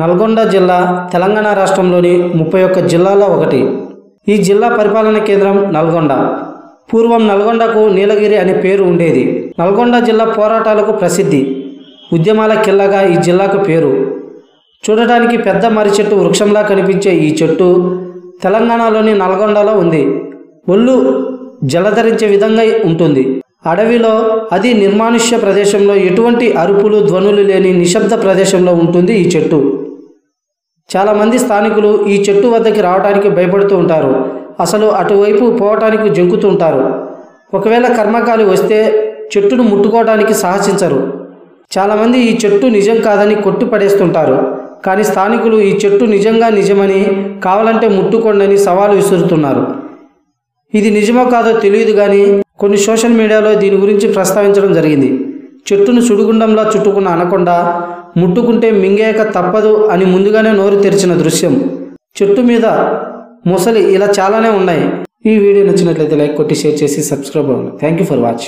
నల్గొండ జిల్లా తెలంగాణ రాష్ట్రంలోని 31 జిల్లాల్లో ఒకటి. ఈ జిల్లా పరిపాలన కేంద్రం నల్గొండ. పూర్వం నల్గొండకు నీలగిరి అనే పేరు ఉండేది. నల్గొండ జిల్లా పోరాటాలకు ప్రసిద్ధి, ఉద్యమాల కిల్లగా ఈ జిల్లాకు పేరు. చూడటానికి పెద్ద మర్రి చెట్టు వృక్షంలా కనిపించే ఈ చెట్టు తెలంగాణలోని నల్గొండలో ఉంది. ఒళ్ళు జలధరించే విధంగా ఉంటుంది. అడవిలో, అది నిర్మానుష్య ప్రదేశంలో, ఎటువంటి అరుపులు ధ్వనులు లేని నిశ్శబ్ద ప్రదేశంలో ఉంటుంది ఈ చెట్టు. చాలామంది స్థానికులు ఈ చెట్టు వద్దకి రావడానికి భయపడుతూ ఉంటారు. అసలు అటువైపు పోవటానికి జంకుతూ ఉంటారు. ఒకవేళ కర్మకాలి వస్తే చెట్టును ముట్టుకోవడానికి సాహసించరు. చాలామంది ఈ చెట్టు నిజం కాదని కొట్టి పడేస్తుంటారు. కానీ స్థానికులు ఈ చెట్టు నిజమని, కావాలంటే ముట్టుకోండి సవాలు విసురుతున్నారు. ఇది నిజమో కాదో తెలియదు కానీ కొన్ని సోషల్ మీడియాలో దీని గురించి ప్రస్తావించడం జరిగింది. చెట్టును సుడిగుండంలా చుట్టుకున్న అనకొండ ముట్టుకుంటే మింగేయక తప్పదు అని ముందుగానే నోరు తెరిచిన దృశ్యం, చెట్టు మీద మొసలి, ఇలా చాలానే ఉన్నాయి. ఈ వీడియో నచ్చినట్లయితే లైక్ కొట్టి షేర్ చేసి సబ్స్క్రైబ్ అవ్వండి. Thank you for watch.